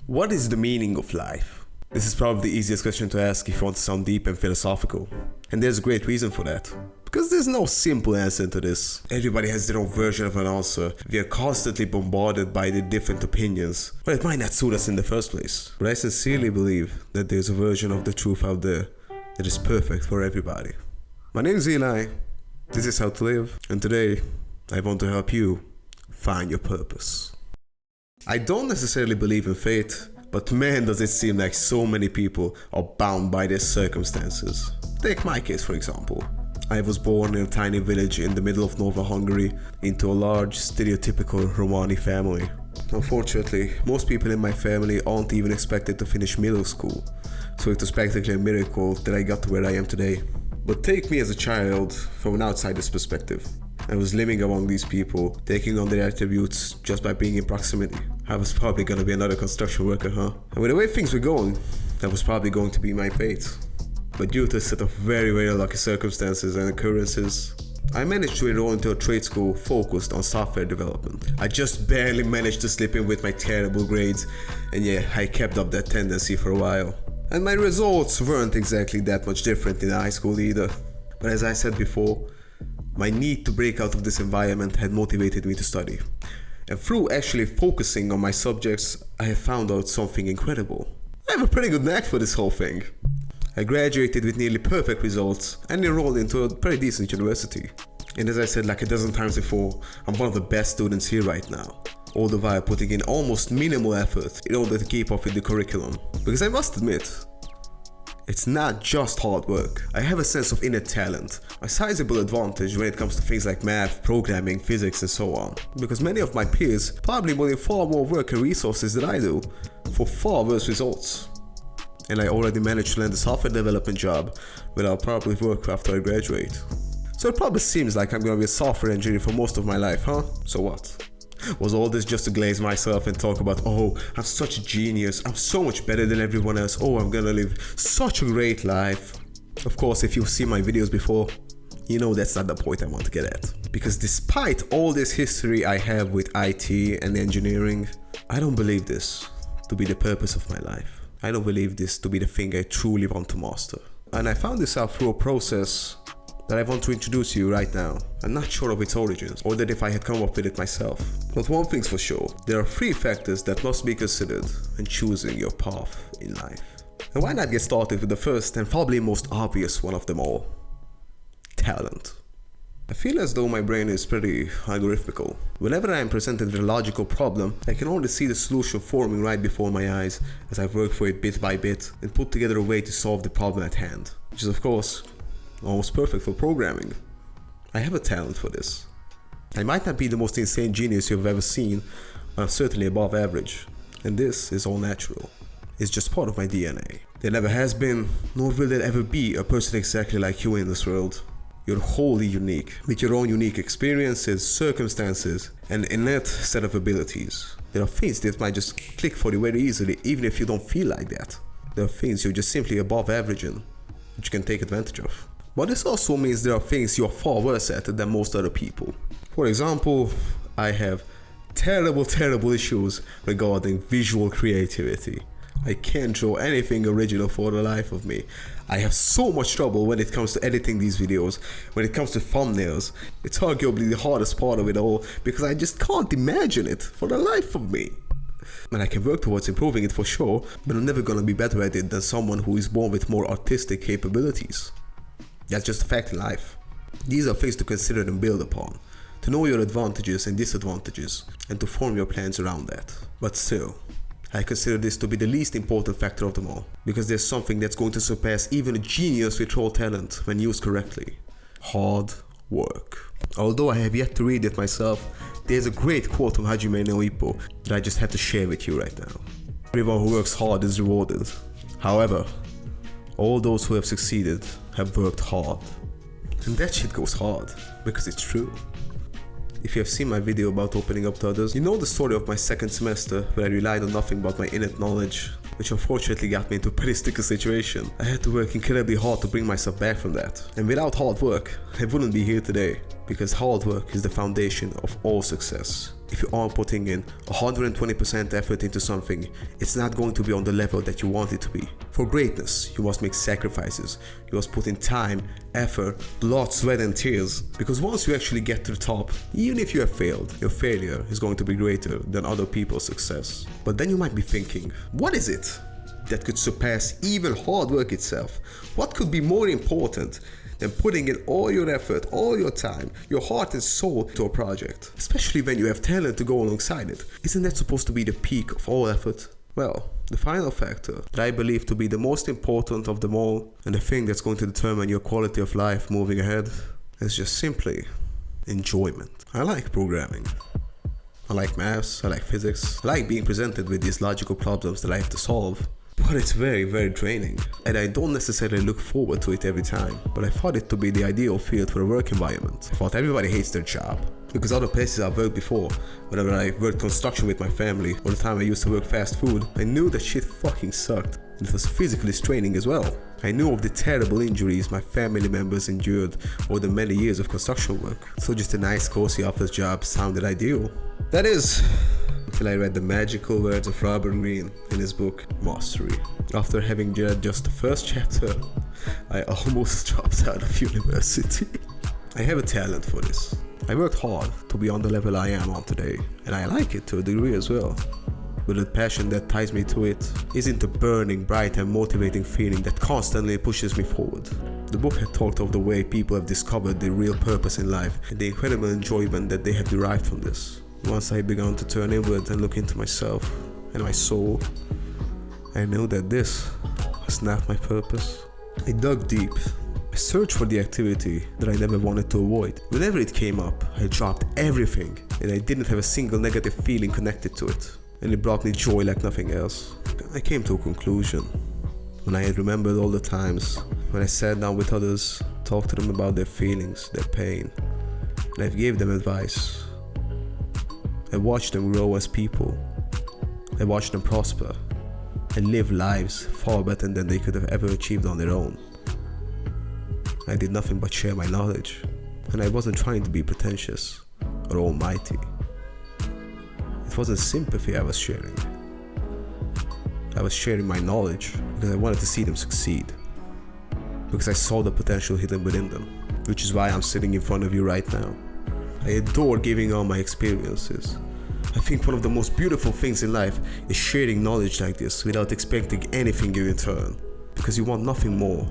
What is the meaning of life? This is probably the easiest question to ask if you want to sound deep and philosophical. And there's a great reason for that. Because there's no simple answer to this. Everybody has their own version of an answer. We are constantly bombarded by the different opinions. But it might not suit us in the first place. But I sincerely believe that there's a version of the truth out there that is perfect for everybody. My name is Eli. This is How to Live. And today, I want to help you find your purpose. I don't necessarily believe in fate, but man does it seem like so many people are bound by their circumstances. Take my case for example. I was born in a tiny village in the middle of northern Hungary into a large stereotypical Romani family. Unfortunately, most people in my family aren't even expected to finish middle school, so it was practically a miracle that I got to where I am today. But take me as a child from an outsider's perspective. I was living among these people, taking on their attributes just by being in proximity. I was probably gonna be another construction worker, huh? And with the way things were going, that was probably going to be my fate. But due to a set of very lucky circumstances and occurrences, I managed to enroll into a trade school focused on software development. I just barely managed to slip in with my terrible grades, and yeah, I kept up that tendency for a while. And my results weren't exactly that much different in high school either. But as I said before, my need to break out of this environment had motivated me to study. And through actually focusing on my subjects, I have found out something incredible. I have a pretty good knack for this whole thing. I graduated with nearly perfect results and enrolled into a pretty decent university. And as I said like a dozen times before, I'm one of the best students here right now. All the while putting in almost minimal effort in order to keep up with the curriculum. Because I must admit, it's not just hard work. I have a sense of inner talent, a sizable advantage when it comes to things like math, programming, physics and so on. Because many of my peers probably put in far more work and resources than I do, for far worse results. And I already managed to land a software development job where I'll probably work after I graduate. So it probably seems like I'm gonna be a software engineer for most of my life, huh? So what? Was all this just to glaze myself and talk about, oh, I'm such a genius, I'm so much better than everyone else, oh, I'm gonna live such a great life? Of course, if you've seen my videos before, you know that's not the point I want to get at. Because despite all this history I have with IT and engineering, I don't believe this to be the purpose of my life. I don't believe this to be the thing I truly want to master. And I found this out through a process that I want to introduce to you right now. I'm not sure of its origins, or that if I had come up with it myself. But one thing's for sure, there are 3 factors that must be considered when choosing your path in life. And why not get started with the first and probably most obvious one of them all? Talent. I feel as though my brain is pretty algorithmical. Whenever I am presented with a logical problem, I can only see the solution forming right before my eyes as I work for it bit by bit and put together a way to solve the problem at hand. Which is of course almost perfect for programming. I have a talent for this. I might not be the most insane genius you've ever seen, but I'm certainly above average. And this is all natural. It's just part of my DNA. There never has been, nor will there ever be, a person exactly like you in this world. You're wholly unique, with your own unique experiences, circumstances, and innate set of abilities. There are things that might just click for you very easily, even if you don't feel like that. There are things you're just simply above average in, which you can take advantage of. But this also means there are things you're far worse at than most other people. For example, I have terrible issues regarding visual creativity. I can't draw anything original for the life of me. I have so much trouble when it comes to editing these videos, when it comes to thumbnails. It's arguably the hardest part of it all because I just can't imagine it for the life of me. And I can work towards improving it for sure, but I'm never gonna be better at it than someone who is born with more artistic capabilities. That's just a fact in life. These are things to consider and build upon, to know your advantages and disadvantages, and to form your plans around that. But still, I consider this to be the least important factor of them all, because there's something that's going to surpass even a genius with raw talent when used correctly. Hard work. Although I have yet to read it myself, there's a great quote from Hajime no Ippo that I just have to share with you right now. Everyone who works hard is rewarded. However, all those who have succeeded have worked hard. And that shit goes hard, because it's true. If you have seen my video about opening up to others, you know the story of my second semester where I relied on nothing but my innate knowledge, which unfortunately got me into a pretty sticky situation. I had to work incredibly hard to bring myself back from that. And without hard work, I wouldn't be here today. Because hard work is the foundation of all success. If you aren't putting in 120% effort into something, it's not going to be on the level that you want it to be. For greatness, you must make sacrifices. You must put in time, effort, blood, sweat and tears. Because once you actually get to the top, even if you have failed, your failure is going to be greater than other people's success. But then you might be thinking, what is it that could surpass even hard work itself? What could be more important than putting in all your effort, all your time, your heart and soul to a project? Especially when you have talent to go alongside it. Isn't that supposed to be the peak of all effort? Well, the final factor that I believe to be the most important of them all, and the thing that's going to determine your quality of life moving ahead, is just simply enjoyment. I like programming. I like maths, I like physics, I like being presented with these logical problems that I have to solve. But it's very, very draining, and I don't necessarily look forward to it every time. But I thought it to be the ideal field for a work environment. I thought everybody hates their job. Because other places I've worked before, whenever I worked construction with my family, or the time I used to work fast food, I knew that shit fucking sucked. And it was physically straining as well. I knew of the terrible injuries my family members endured over the many years of construction work. So just a nice cozy office job sounded ideal. That is, until I read the magical words of Robert Greene in his book Mastery. After having read just the first chapter, I almost dropped out of university. I have a talent for this. I worked hard to be on the level I am on today, and I like it to a degree as well. But the passion that ties me to it isn't the burning, bright and motivating feeling that constantly pushes me forward. The book had talked of the way people have discovered their real purpose in life and the incredible enjoyment that they have derived from this. Once I began to turn inward and look into myself and my soul, I knew that this was not my purpose. I dug deep. I searched for the activity that I never wanted to avoid. Whenever it came up, I dropped everything, and I didn't have a single negative feeling connected to it. And it brought me joy like nothing else. I came to a conclusion. When I had remembered all the times when I sat down with others, talked to them about their feelings, their pain, and I gave them advice. I watched them grow as people. I watched them prosper and live lives far better than they could have ever achieved on their own. I did nothing but share my knowledge, and I wasn't trying to be pretentious or almighty. It wasn't sympathy I was sharing. I was sharing my knowledge because I wanted to see them succeed, because I saw the potential hidden within them, which is why I'm sitting in front of you right now. I adore giving all my experiences. I think one of the most beautiful things in life is sharing knowledge like this without expecting anything in return, because you want nothing more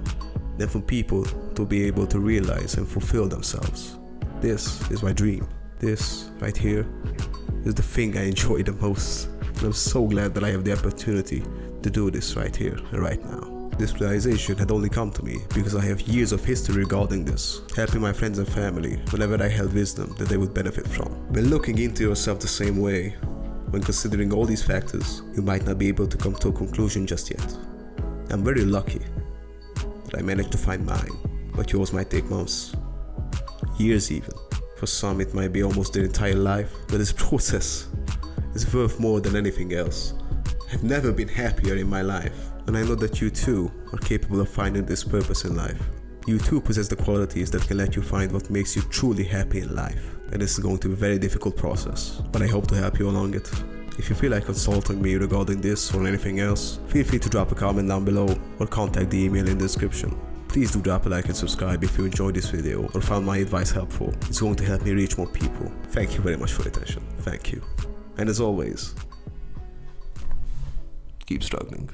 than for people to be able to realize and fulfill themselves. This is my dream. This right here is the thing I enjoy the most, and I'm so glad that I have the opportunity to do this right here and right now. This realization had only come to me because I have years of history regarding this, helping my friends and family whenever I held wisdom that they would benefit from. When looking into yourself the same way, when considering all these factors, you might not be able to come to a conclusion just yet. I'm very lucky that I managed to find mine, but yours might take months, years even. For some it might be almost their entire life, but this process is worth more than anything else. I've never been happier in my life, and I know that you too are capable of finding this purpose in life. You too possess the qualities that can let you find what makes you truly happy in life, and this is going to be a very difficult process, but I hope to help you along it. If you feel like consulting me regarding this or anything else, feel free to drop a comment down below or contact the email in the description. Please do drop a like and subscribe if you enjoyed this video or found my advice helpful. It's going to help me reach more people. Thank you very much for your attention. Thank you. And as always, keep struggling.